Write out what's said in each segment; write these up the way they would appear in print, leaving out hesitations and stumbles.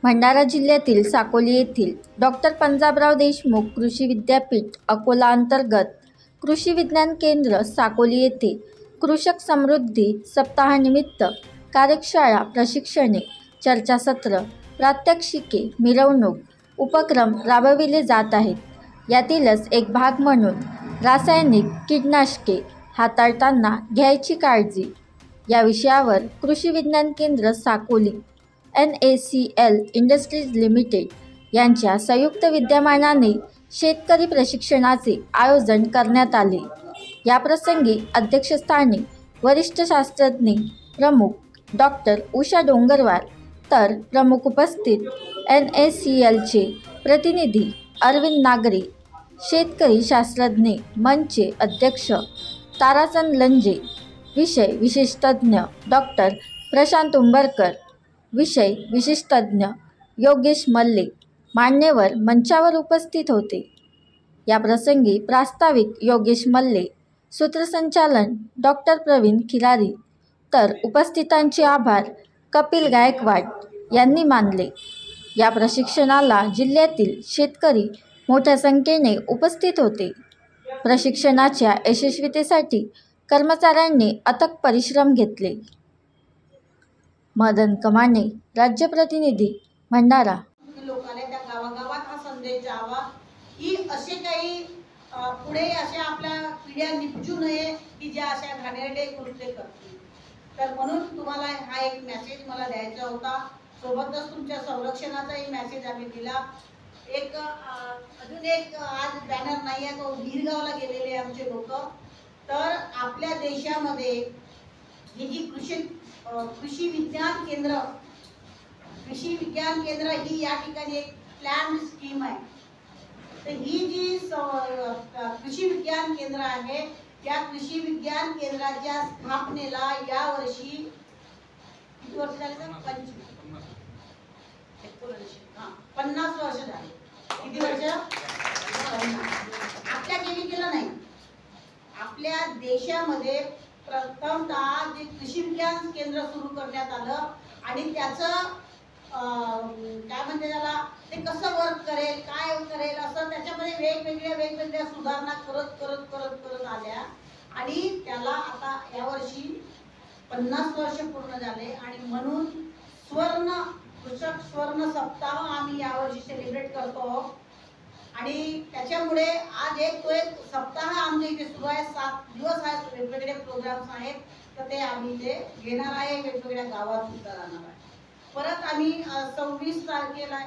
भंडारा जिल्ह्यातील साकोली येथील डॉक्टर पंजाबराव देशमुख कृषी विद्यापीठ अकोला अंतर्गत कृषी विज्ञान केंद्र साकोली येथे कृषक समृद्धी सप्ताहानिमित्त कार्यशाळा, प्रशिक्षणे, चर्चासत्र, प्रात्यक्षिके, मिरवणूक उपक्रम राबविले जात आहेत। यातीलच एक भाग म्हणून रासायनिक कीटकनाशके हाताळताना घ्यायची काळजी या विषयावर कृषी विज्ञान केंद्र साकोली, NACL इंडस्ट्रीज लिमिटेड यांच्या संयुक्त विद्यमानाने शेतकरी प्रशिक्षणाचे आयोजन करण्यात आले। याप्रसंगी अध्यक्षस्थानी वरिष्ठ शास्त्रज्ञ प्रमुख डॉक्टर उषा डोंगरवार तर प्रमुख उपस्थित NACLचे प्रतिनिधी अरविंद नागरे, शेतकरी शास्त्रज्ञ मंचचे अध्यक्ष ताराचंद लंजे, विषय विशेषज्ञ डॉक्टर प्रशांत उंबरकर, विषय विशेषज्ञ योगेश मल्ले मान्यवर मंचावर उपस्थित होते। या प्रसंगी प्रास्ताविक योगेश मल्ले, सूत्रसंचालन डॉक्टर प्रवीण खिलारी तर उपस्थितांचे आभार कपिल गायकवाड यांनी मानले। या प्रशिक्षणाला जिल्ह्यातील शेतकरी मोठ्या संख्येने उपस्थित होते। प्रशिक्षणाच्या यशस्वीतेसाठी कर्मचाऱ्यांनी अथक परिश्रम घेतले। मदन कमाने, राज्य प्रतिनिधी, भंडारा। लोकांना त्या गावागावात हा संदेश जावा की असे काही पुढे अशा आपल्या पिढ्या निपजू नये की ज्या अशा घाणेरडे कृत्य करतील। तर म्हणून तुम्हाला हा एक मेसेज मला द्यायचा होता। सोबतच तुमच्या संरक्षणाचाही मेसेज आम्ही दिला। एक अजून एक आज बॅनर नाही आहे, तो गिरगावला गेलेले आमचे लोक। तर आपल्या देशामध्ये ही जी कृषी विज्ञान केंद्र ही या ठिकाणी एक प्लॅन स्कीम आहे। तर ही जी कृषी विज्ञान केंद्र आहे, त्या कृषी विज्ञान केंद्राच्या स्थापनेला या वर्षी किती वर्ष झाले? 50 वर्ष झाले। किती वर्ष? आपल्या केलं नाही, आपल्या देशामध्ये प्रथमतः जे कृषी विज्ञान केंद्र सुरू करण्यात आलं आणि त्याचं काय म्हणते त्याला, ते कसं वर्क करेल, काय करेल, असं त्याच्यामध्ये वेगवेगळ्या सुधारणा करत आल्या आणि त्याला आता यावर्षी 50 वर्ष पूर्ण झाले आणि म्हणून कृषक स्वर्ण सप्ताह आम्ही यावर्षी सेलिब्रेट करतो। आणि त्याच्यामुळे आज तो एक सप्ताह आमच्या इथे सुरू आहे। 7 दिवस आहेत, वेगवेगळे प्रोग्राम्स आहेत, तर ते आम्ही इथे घेणार आहे, वेगवेगळ्या गावात सुद्धा जाणार आहे। परत आम्ही 26 तारखेला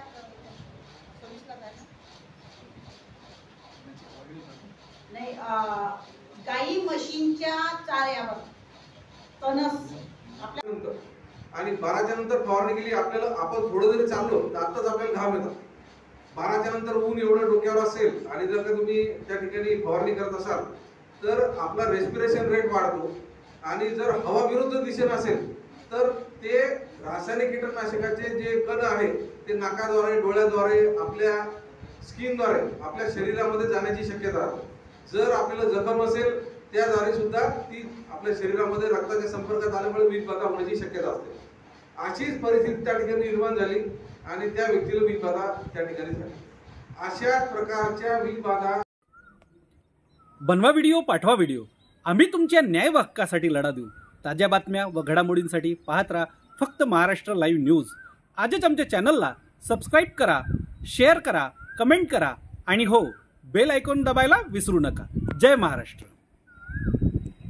नाही गाई म्हशींच्या चाऱ्यावर तणस आपल्या आणि 12च्या नंतर फवारणी केली। आपण थोडं जरी चाललो तर आताच आपल्याला घाम येतात। 12च्या नंतर ऊन एवढं डोक्यावर असेल आणि जर का तुम्ही त्या ठिकाणी फवारणी करत असाल तर आपला रेस्पिरेशन रेट वाढतो आणि जर हवा विरुद्ध दिशेने असेल तर ते रासायनिक कीटकनाशकाचे जे कण आहे ते नाकाद्वारे, डोळ्याद्वारे, आपल्या स्किनद्वारे आपल्या शरीरामध्ये जाण्याची शक्यता राहते। जर आपल्याला जखम असेल त्याद्वारे सुद्धा ती आपल्या शरीरामध्ये रक्ताच्या संपर्कात आल्यामुळे विषबाधा होण्याची शक्यता असते। अशीच परिस्थिती त्या ठिकाणी निर्माण झाली आणि त्या व्यक्तीला विषबाधा त्या ठिकाणी झाली। अशा प्रकारच्या विषबाधा बनवा व्हिडिओ, पाठवा व्हिडिओ, आम्ही तुमच्या न्याय हक्कासाठी लढा देऊ। ताज्या बातम्या व घडामोडींसाठी पाहत राहा फक्त महाराष्ट्र लाईव्ह न्यूज। आजच आमच्या चॅनलला सबस्क्राईब करा, शेअर करा, कमेंट करा आणि हो, बेल आयकॉन दबायला विसरू नका। जय महाराष्ट्र।